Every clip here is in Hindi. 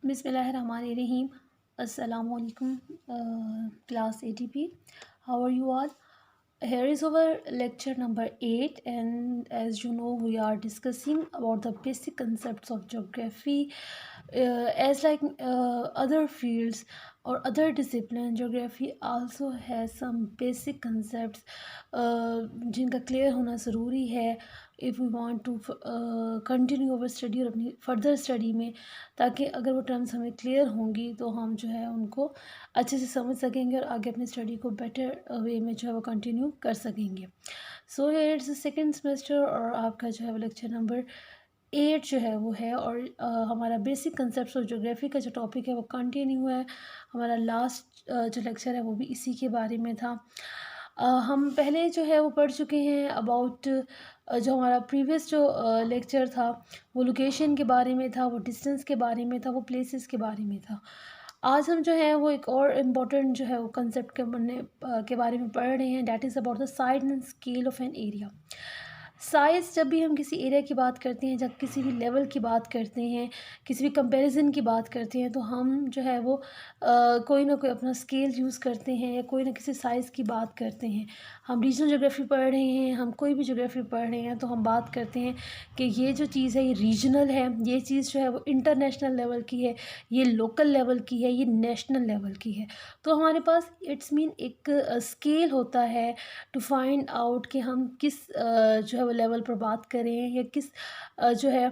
Bismillahirrahmanirrahim. Assalamu alaikum, class ATP. How are you all? Here is our lecture number 8, and as you know, we are discussing about the basic concepts of geography. As like other fields or other discipline, geography also has some basic concepts जिनका clear होना ज़रूरी है if we want to continue our study और अपनी further study में, ताकि अगर वो टर्म्स हमें क्लियर होंगी तो हम जो है उनको अच्छे से समझ सकेंगे और आगे अपनी स्टडी को बेटर वे में जो है वो कंटिन्यू कर सकेंगे। सो इट्स सेकेंड सेमेस्टर और आपका जो है वो लेक्चर नंबर 8 जो है वो है, और हमारा बेसिक कंसेप्ट ऑफ ज्योग्राफी का जो टॉपिक है वो कंटिन्यू है। हमारा लास्ट जो लेक्चर है वो भी इसी के बारे में था। हम पहले जो है वो पढ़ चुके हैं अबाउट जो हमारा प्रीवियस जो लेक्चर था वो लोकेशन के बारे में था, वो डिस्टेंस के बारे में था, वो प्लेसेस के बारे में था। आज हम जो है वो एक और इम्पॉर्टेंट जो है वो कंसेप्ट के बारे में पढ़ रहे हैं, that is about the size and scale of an area. Size, जब भी हम किसी एरिया की बात करते हैं, जब किसी भी लेवल की बात करते हैं, किसी भी कंपैरिजन की बात करते हैं, तो हम जो है वो कोई ना कोई अपना स्केल यूज़ करते हैं या कोई ना किसी साइज़ की बात करते हैं। हम रीजनल ज्योग्राफी पढ़ रहे हैं, हम कोई भी ज्योग्राफी पढ़ रहे हैं, तो हम बात करते हैं कि ये जो चीज़ है ये रीजनल है, ये चीज़ जो है वो इंटरनेशनल लेवल की है, ये लोकल लेवल की है, ये नेशनल लेवल की है। तो हमारे पास इट्स मीन एक स्केल होता है टू फाइंड आउट कि हम किस जो है वो लेवल पर बात करें या किस जो है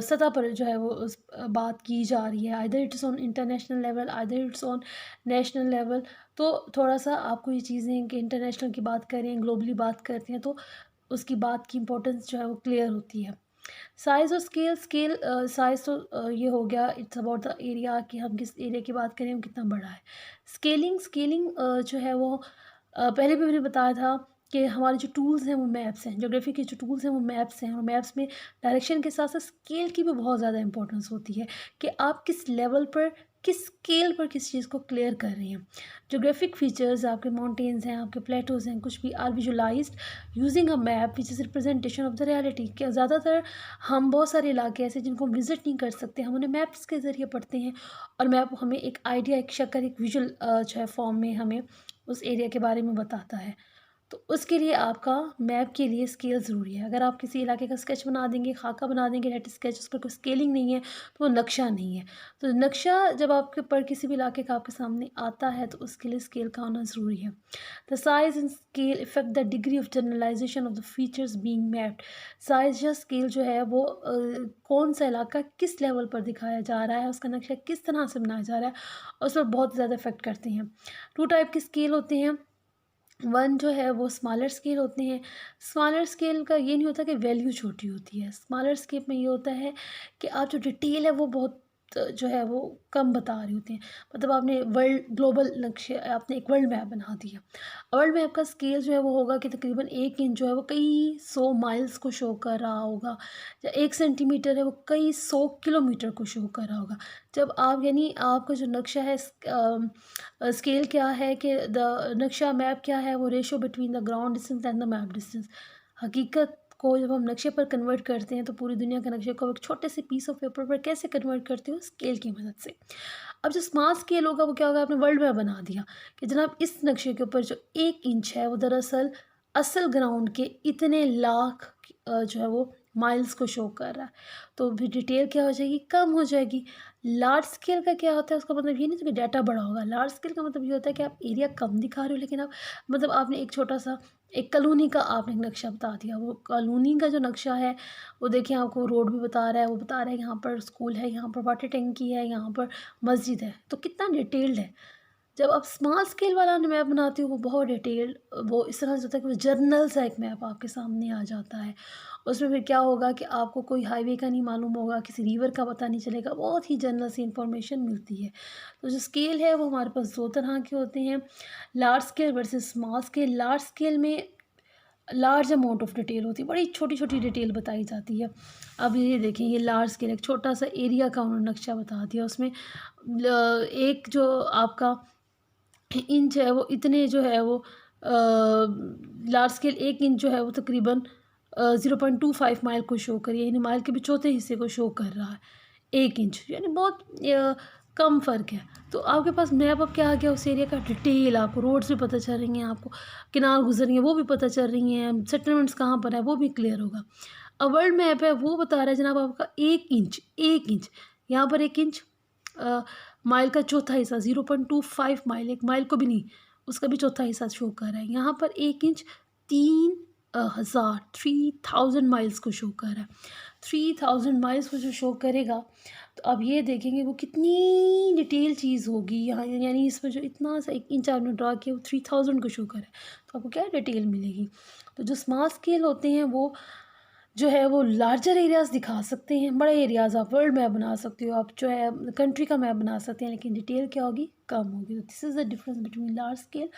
सतह पर जो है वो उस बात की जा रही है। Either it's on international level, either it's on national level. तो थोड़ा सा आपको ये चीज़ें कि इंटरनेशनल की बात करें, ग्लोबली बात करते हैं, तो उसकी बात की इंपॉर्टेंस जो है वो क्लियर होती है। साइज़ और स्केल साइज़ तो ये हो गया, इट्स अबाउट द एरिया कि हम किस एरिया की बात करें, वो कितना बड़ा है। स्केलिंग जो है वो पहले भी मैंने बताया था कि हमारे जो टूल्स हैं वो मैप्स हैं। ज्योग्राफी के जो टूल्स हैं वो मैप्स हैं, और मैप्स में डायरेक्शन के साथ साथ स्केल की भी बहुत ज़्यादा इंपॉर्टेंस होती है कि आप किस लेवल पर, किस स्केल पर किस चीज़ को क्लियर कर रहे हैं। ज्योग्राफिक फीचर्स, आपके माउंटेन्स हैं, आपके प्लेटोज़ हैं, कुछ भी are visualised using a map which is representation of the reality. क्या ज़्यादातर हम बहुत सारे इलाके ऐसे जिनको हम विज़िट नहीं कर सकते, हम उन्हें मैप्स के ज़रिए पढ़ते हैं, और मैप हमें एक आइडिया, एक शक्ल, एक विजुअल जो है फॉर्म में हमें उस एरिया के बारे में बताता है। तो उसके लिए आपका मैप के लिए स्केल ज़रूरी है। अगर आप किसी इलाके का स्केच बना देंगे, खाका बना देंगे, डेट स्केच, उस पर कोई स्केलिंग नहीं है, तो वो नक्शा नहीं है। तो नक्शा जब आपके ऊपर किसी भी इलाके का आपके सामने आता है तो उसके लिए स्केल का होना ज़रूरी है। The size and scale effect the degree of generalisation of the features being mapped. Size या स्केल जो है वो कौन सा इलाका किस लेवल पर दिखाया जा रहा है, उसका नक्शा किस तरह से बनाया जा रहा है, उस पर बहुत ज़्यादा इफेक्ट करते हैं। 2 टाइप के स्केल होते हैं। वन जो है वो स्मॉलर स्केल होते हैं। स्मॉलर स्केल का ये नहीं होता कि वैल्यू छोटी होती है। स्मॉलर स्केल में ये होता है कि आप जो डिटेल है वो बहुत जो है वो कम बता रही होती हैं। मतलब आपने वर्ल्ड ग्लोबल नक्शे, आपने एक वर्ल्ड मैप बना दिया। वर्ल्ड मैप का स्केल जो है वो होगा कि तकरीबन 1 इंच जो है वो कई 100 माइल्स को शो कर रहा होगा, या 1 सेंटीमीटर है वो कई 100 किलोमीटर को शो कर रहा होगा। जब आप यानी आपका जो नक्शा है, स्केल क्या है कि द नक्शा मैप क्या है, वो ratio between the ground distance and the map distance. हकीकत को जब हम नक्शे पर कन्वर्ट करते हैं तो पूरी दुनिया के नक्शे को एक छोटे से पीस ऑफ पेपर पर कैसे कन्वर्ट करते हो, स्केल की मदद से। अब जो स्मॉल स्केल होगा वो क्या होगा, आपने वर्ल्ड मैप बना दिया कि जनाब इस नक्शे के ऊपर जो 1 इंच है वो दरअसल असल ग्राउंड के इतने लाख जो है वो माइल्स को शो कर रहा है। तो भी डिटेल क्या हो जाएगी, कम हो जाएगी। लार्ज स्केल का क्या होता है, उसका मतलब ये नहीं कि डाटा बड़ा होगा। लार्ज स्केल का मतलब ये होता है कि आप एरिया कम दिखा रहे हो, लेकिन आप मतलब आपने एक छोटा सा एक कॉलोनी का आपने एक नक्शा बता दिया। वो कॉलोनी का जो नक्शा है वो देखिए आपको रोड भी बता रहा है, वो बता रहा है यहाँ पर स्कूल है, यहाँ पर वाटर टैंकी है, यहाँ पर मस्जिद है। तो कितना डिटेल्ड है। जब आप स्मॉल स्केल वाला मैप बनाते हो वो बहुत डिटेल्ड, वो इस तरह से होता है कि वो जर्नल सा एक मैप आपके सामने आ जाता है। उसमें फिर क्या होगा कि आपको कोई हाईवे का नहीं मालूम होगा, किसी रिवर का पता नहीं चलेगा, बहुत ही जनरल सी इंफॉर्मेशन मिलती है। तो जो स्केल है वो हमारे पास 2 तरह के होते हैं, large scale versus small scale. Large scale में लार्ज अमाउंट ऑफ डिटेल होती है, बड़ी छोटी छोटी डिटेल बताई जाती है। अब ये देखें, ये लार्ज स्केल एक छोटा सा एरिया का उन्होंने नक्शा बता दिया। उसमें एक जो आपका इंच है वो इतने जो है वो लार्ज स्केल 1 इंच जो है वो तकरीबन 0.25 माइल को शो करिए, यानी माइल के भी चौथे हिस्से को शो कर रहा है। 1 इंच, यानी बहुत कम फ़र्क है। तो आपके पास मैप अब क्या आ गया उस एरिया का, डिटेल आपको रोड्स भी पता चल रही हैं, आपको किनार गुजर रही हैं वो भी पता चल रही हैं, सेटलमेंट्स कहाँ पर है वो भी क्लियर होगा। अब वर्ल्ड मैप है वो बता रहा है जनाब आपका 1 इंच, यहाँ पर 1 इंच माइल का चौथा हिस्सा 0.25 माइल, 1 माइल को भी नहीं, उसका भी चौथा हिस्सा शो कर रहा है। यहाँ पर 1 इंच 3000 माइल्स को शो कर रहा है। 3000 माइल्स को जो शो करेगा तो अब ये देखेंगे वो कितनी डिटेल चीज़ होगी यहाँ, यानी इसमें जो इतना सा 1 इंच आपने ड्रा किया वो 3000 को शो करे, तो आपको क्या डिटेल मिलेगी। तो जो स्मॉल स्केल होते हैं वो जो है वो लार्जर एरियाज़ दिखा सकते हैं, बड़े एरियाज़ आप वर्ल्ड मैप बना सकते हो, आप जो है कंट्री का मैप बना सकते हैं, लेकिन डिटेल क्या होगी, कम होगी। तो this is the difference between large scale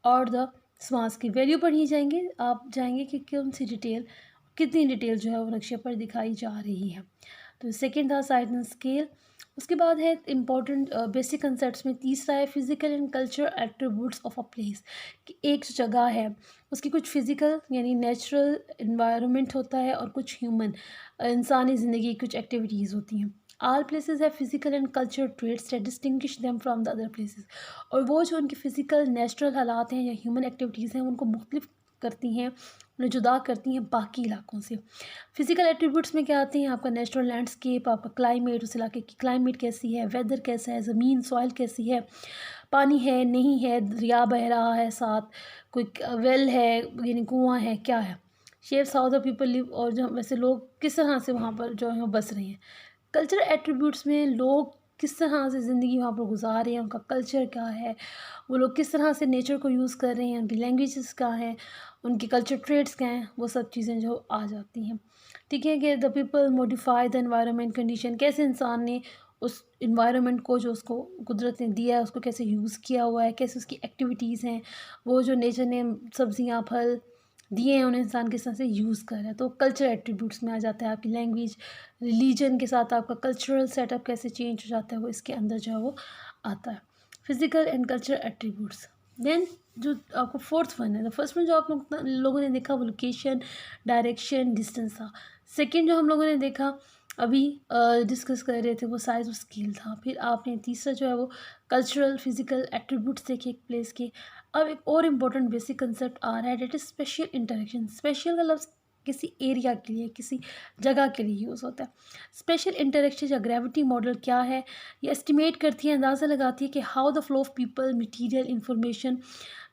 और द स्मॉल स्केल। वैल्यू पर ही जाएंगे, आप जाएंगे कि कौन सी डिटेल, कितनी डिटेल जो है वो नक्शे पर दिखाई जा रही है। तो सेकेंड था साइज एंड स्केल। उसके बाद है इम्पॉर्टेंट बेसिक कंसेप्ट्स में तीसरा है physical and culture attributes of a place, कि एक जो जगह है उसकी कुछ फिजिकल यानी नेचुरल इन्वायरमेंट होता है और कुछ ह्यूमन इंसानी ज़िंदगी की कुछ एक्टिविटीज़ होती हैं। आल प्लेसेस है physical and culture traits that distinguish them from the other places, और वो जो उनकी फ़िज़िकल नेचुरल हालात हैं या ह्यूमन एक्टिविटीज़ हैं उनको मुख्तलिफ करती हैं, उन्हें जुदा करती हैं बाकी इलाकों से। फिजिकल एट्रीब्यूट्स में क्या आते हैं, आपका नेचुरल लैंडस्केप, आपका क्लाइमेट, उस इलाके की क्लाइमेट कैसी है, वेदर कैसा है, ज़मीन सॉइल कैसी है, पानी है नहीं है, दरिया बह रहा है साथ, कोई वेल है यानी कुआं है, क्या है, shapes how the people live, और जो वैसे लोग किस तरह से वहाँ पर जो है वो बस रहे हैं। कल्चर एट्रीब्यूट्स में लोग किस तरह से ज़िंदगी वहाँ पर गुजार रहे हैं, उनका कल्चर क्या है, वो लोग किस तरह से नेचर को यूज़ कर रहे हैं, उनकी लैंग्वेजेस क्या हैं, उनके कल्चर ट्रेड्स क्या हैं, वो सब चीज़ें जो आ जाती हैं। ठीक है कि the people modify the environment condition, कैसे इंसान ने उस इन्वायरमेंट को जो उसको कुदरत ने दिया है उसको कैसे यूज़ किया हुआ है, कैसे उसकी एक्टिविटीज़ हैं, वो जो नेचर ने सब्जियां फल दिए हैं उन्हें इंसान किस तरह से यूज़ कर रहा है। तो कल्चर एट्रीब्यूट्स में आ जाता है, आपकी लैंग्वेज रिलीजन के साथ आपका कल्चरल सेटअप कैसे चेंज हो जाता है वो इसके अंदर जो है वो आता है। Physical and culture attributes. Then जो आपको फोर्थ वन है, द फर्स्ट वन जो आप लोगों ने देखा वो लोकेशन डायरेक्शन डिस्टेंस था। सेकेंड जो हम लोगों ने देखा अभी डिस्कस कर रहे थे वो साइज और स्केल था। फिर आपने तीसरा जो है वो कल्चरल फिजिकल एट्रीब्यूट्स देखे एक प्लेस के। अब एक और इम्पोर्टेंट बेसिक कंसेप्ट आ रहा है, that is special interaction. Special का लफ्ज़ किसी एरिया के लिए किसी जगह के लिए यूज़ होता है। स्पेशल इंटरेक्शन या ग्रेविटी मॉडल क्या है, ये एस्टिमेट करती है, अंदाज़ा लगाती है कि how the flow of people material information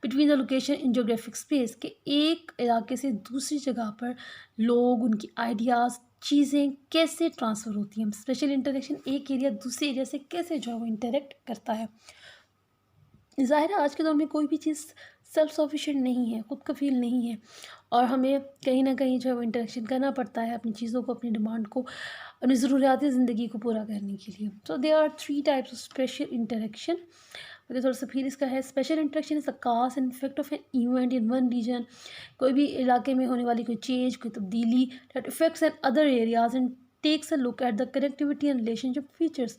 between the location in geographic space, के एक इलाके से दूसरी जगह पर लोग उनकी आइडियाज़ चीज़ें कैसे ट्रांसफ़र होती हैं। स्पेशल इंटरेक्शन एक एरिया दूसरे एरिया से कैसे जो है वो इंटरेक्ट करता है। ज़ाहिर है आज के दौर में कोई भी चीज़ सेल्फ सफिशिएंट नहीं है, खुद कफ़ील नहीं है, और हमें कहीं ना कहीं जो है वो इंटरेक्शन करना पड़ता है अपनी चीज़ों को, अपनी डिमांड को, अपनी ज़रूरियात ज़िंदगी को पूरा करने के लिए। So there are 3 types of spatial interaction. अगर थोड़ा सा फिर इसका है, spatial interaction is a cause and effect of an event in one region, कोई भी इलाके में होने वाली कोई चेंज, कोई तब्दीली that affects another areas and takes a look at the connectivity and relationship features.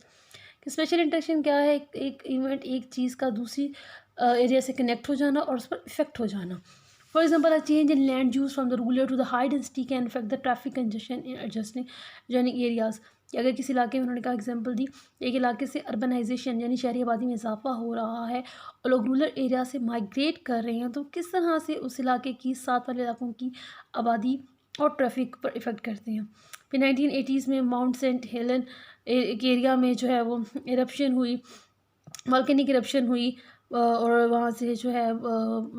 कि स्पेशल इंटरेक्शन क्या है, एक इवेंट एक चीज़ का दूसरी एरिया से कनेक्ट हो जाना और उस पर इफेक्ट हो जाना। For example a change in land use from the rural to the high density can affect the traffic congestion in adjusting journeying areas. कि अगर किसी इलाके में, उन्होंने कहा एग्जाम्पल दी, एक इलाके से अर्बनाइजेशन यानी शहरी आबादी में इजाफा हो रहा है और लोग रूरल एरिया से माइग्रेट कर रहे हैं, तो किस तरह से उस इलाके की साथ वाले इलाकों की आबादी और ट्रैफिक पर इफ़ेक्ट करते हैं। फिर 1980s में माउंट सेंट हेलन एक एरिया में जो है वो इरप्शन हुई, वॉल्केनिक इरप्शन हुई, और वहाँ से जो है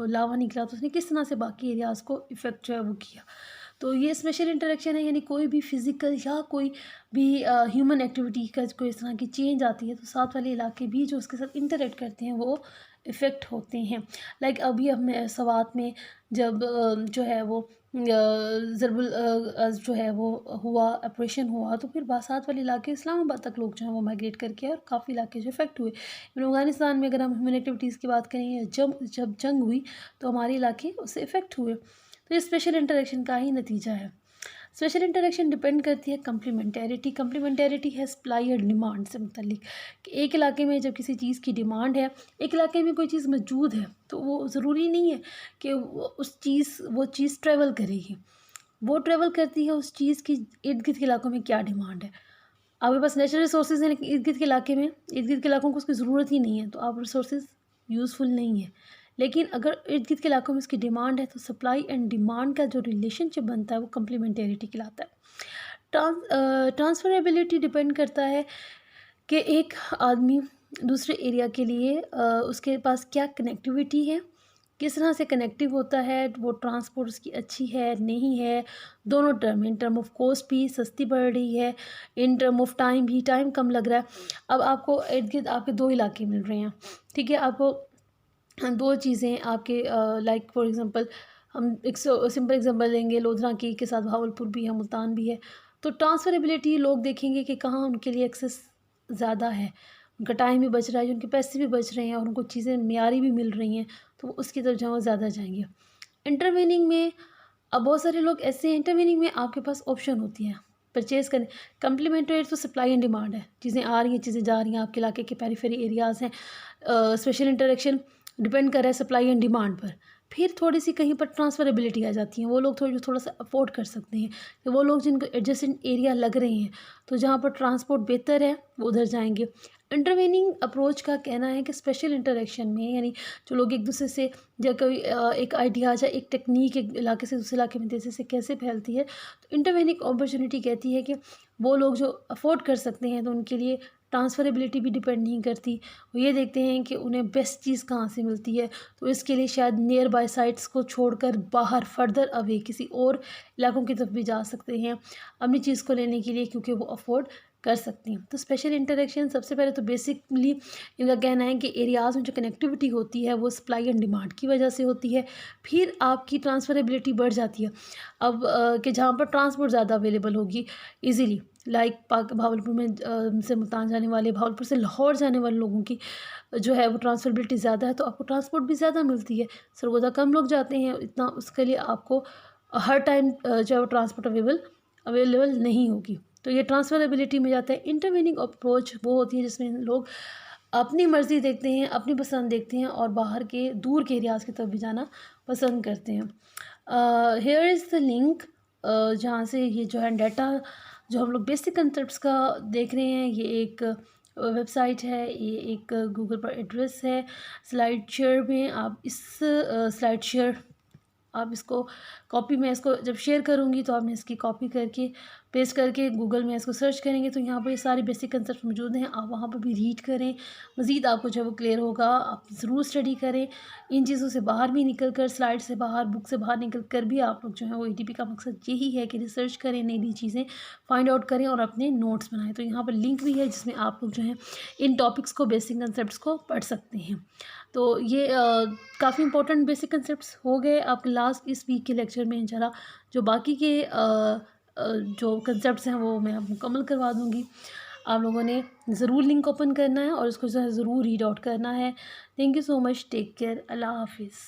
लावा निकला, तो उसने किस तरह से बाकी एरियाज़ को इफ़ेक्ट जो है वो किया। तो ये स्पेशल इंटरेक्शन है, यानी कोई भी फिज़िकल या कोई भी ह्यूमन एक्टिविटी का कोई इस तरह की चेंज आती है तो साथ वाले इलाके भी जो उसके साथ इंटरेक्ट करते हैं वो इफ़ेक्ट होते हैं। लाइक अभी अब मैं सवात में जब जो है वो ज़रबुल जो है वो हुआ, ऑपरेशन हुआ, तो फिर बासात वाले इलाके इस्लामाबाद तक लोग जो हैं वो माइग्रेट करके और काफ़ी इलाके जो इफेक्ट हुए। इवन अफ़गानिस्तान में अगर हम ह्यूमन एक्टिविटीज़ की बात करें, जब जंग हुई तो हमारे इलाके उससे इफ़ेक्ट हुए। तो ये स्पेशल इंटरेक्शन का ही नतीजा है। स्पेशल इंटरेक्शन डिपेंड करती है कम्प्लीमेंटेरिटी है सप्लाई और डिमांड से मुतल्लिक, कि एक इलाके में जब किसी चीज़ की डिमांड है, एक इलाके में कोई चीज़ मौजूद है, तो वो ज़रूरी नहीं है कि वो चीज़ ट्रेवल करेगी। वो ट्रेवल करती है उस चीज़ की इर्द गिर्द के इलाकों में क्या डिमांड है। आपके पास नेचुरल रिसोर्सेज हैं लेकिन इर्द गिर्द के इलाके में, इर्द गिर्द के इलाकों को उसकी ज़रूरत ही नहीं है, तो आप रिसोर्सेज यूज़फुल नहीं है। लेकिन अगर इर्द गिर्द के इलाकों में इसकी डिमांड है, तो सप्लाई एंड डिमांड का जो रिलेशनशिप बनता है वो कम्प्लीमेंटेरिटी कहलाता है। ट्रांसफरेबिलिटी डिपेंड करता है कि एक आदमी दूसरे एरिया के लिए उसके पास क्या कनेक्टिविटी है, किस तरह से कनेक्टिव होता है, वो ट्रांसपोर्ट उसकी अच्छी है नहीं है, दोनों term, in term of cost भी सस्ती पड़ रही है, इन टर्म ऑफ टाइम भी, टाइम कम लग रहा है। अब आपको इर्द गिर्द आपके 2 इलाके मिल रहे हैं, ठीक है, आपको 2 चीज़ें आपके लाइक फॉर एग्ज़ाम्पल हम एक सिंपल एग्ज़ाम्पल लेंगे, लोधरा की के साथ भावलपुर भी है, मुल्तान भी है। तो ट्रांसफ़रेबिलिटी लोग देखेंगे कि कहाँ उनके लिए एक्सेस ज़्यादा है, उनका टाइम भी बच रहा है, उनके पैसे भी बच रहे हैं और उनको चीज़ें मियारी भी मिल रही हैं, तो वो उसकी तरफ जहाँ ज़्यादा जाएंगे। इंटरवेनिंग में अब बहुत सारे लोग ऐसे हैं, इंटरवेनिंग में आपके पास ऑप्शन होती है परचेज़ करने। कम्प्लीमेंट्री तो सप्लाई एंड डिमांड है, चीज़ें आ रही हैं, चीज़ें जा रही हैं, आपके इलाके के पेरीफेरी एरियाज़ हैं। स्पेशल इंटरेक्शन डिपेंड कर रहा है सप्लाई एंड डिमांड पर। फिर थोड़ी सी कहीं पर ट्रांसफरेबिलिटी आ जाती है, वो लोग थोड़ा सा अफोर्ड कर सकते हैं, कि वो लोग जिनको एडजेसेंट एरिया लग रहे हैं, तो जहाँ पर ट्रांसपोर्ट बेहतर है वो उधर जाएंगे। इंटरवेनिंग अप्रोच का कहना है कि स्पेशल इंटरेक्शन में, यानी जो लोग एक दूसरे से, जब कोई एक आइडिया या एक टेक्निक एक इलाके से दूसरे इलाके में तेज़ी से कैसे फैलती है, तो इंटरवेनिंग अपॉर्चुनिटी कहती है कि वो लोग जो अफोर्ड कर सकते हैं तो उनके लिए ट्रांसफरेबिलिटी भी डिपेंड नहीं करती। वो ये देखते हैं कि उन्हें बेस्ट चीज़ कहाँ से मिलती है, तो इसके लिए शायद नियर बाय साइट्स को छोड़कर बाहर फर्दर अवे किसी और इलाकों की तरफ भी जा सकते हैं अपनी चीज़ को लेने के लिए, क्योंकि वो अफोर्ड कर सकती हैं। तो स्पेशल इंटरेक्शन सबसे पहले तो बेसिकली इनका कहना है कि एरियाज़ में जो कनेक्टिविटी होती है वो सप्लाई एंड डिमांड की वजह से होती है। फिर आपकी ट्रांसफरेबिलिटी बढ़ जाती है, अब कि जहाँ पर ट्रांसपोर्ट ज़्यादा अवेलेबल होगी ईज़िली, लाइक भावलपुर में से मुल्तान जाने वाले, भावलपुर से लाहौर जाने वाले लोगों की जो है वो ट्रांसफरेबिलिटी ज़्यादा है, तो आपको ट्रांसपोर्ट भी ज़्यादा मिलती है। सरगोदा कम लोग जाते हैं इतना, उसके लिए आपको हर टाइम जो है वो ट्रांसपोर्ट अवेलेबल नहीं होगी, तो ये ट्रांसफरेबिलिटी में जाता है। इंटरवेनिंग अप्रोच वो होती है जिसमें लोग अपनी मर्ज़ी देखते हैं, अपनी पसंद देखते हैं और बाहर के दूर के एरियाज़ की तरफ भी जाना पसंद करते हैं। हेयर इज़ द लिंक, जहाँ से ये जो है डाटा जो हम लोग बेसिक कंसेप्ट्स का देख रहे हैं, ये एक वेबसाइट है, ये एक गूगल पर एड्रेस है। स्लाइड शेयर में आप इस स्लाइड शेयर आप इसको कॉपी, मैं इसको जब शेयर करूँगी तो आपने इसकी कॉपी करके पेस्ट करके गूगल में इसको सर्च करेंगे तो यहाँ पर ये सारे बेसिक कंसेप्ट मौजूद हैं, आप वहाँ पर भी रीड करें, मज़ीद आपको जो है वो क्लियर होगा। आप ज़रूर स्टडी करें, इन चीज़ों से बाहर भी निकल कर, स्लाइड से बाहर, बुक से बाहर निकल कर भी आप लोग जो है वो ईटीपी का मकसद यही है कि रिसर्च करें, नई नई चीज़ें फाइंड आउट करें और अपने नोट्स बनाएं। तो यहाँ पर लिंक भी है जिसमें आप लोग जो है इन टॉपिक्स को, बेसिक कंसेप्ट को पढ़ सकते हैं। तो ये काफ़ी इंपॉर्टेंट बेसिक कंसेप्ट्स हो गए आपके लास्ट इस वीक के लेक्चर में। इंशाल्लाह जो बाकी के जो कंसेप्ट्स हैं वो मैं मुकम्मल करवा दूँगी। आप लोगों ने ज़रूर लिंक ओपन करना है और उसको जो है ज़रूर रीड आउट करना है। Thank you so much, take care, अल्लाह हाफिज़।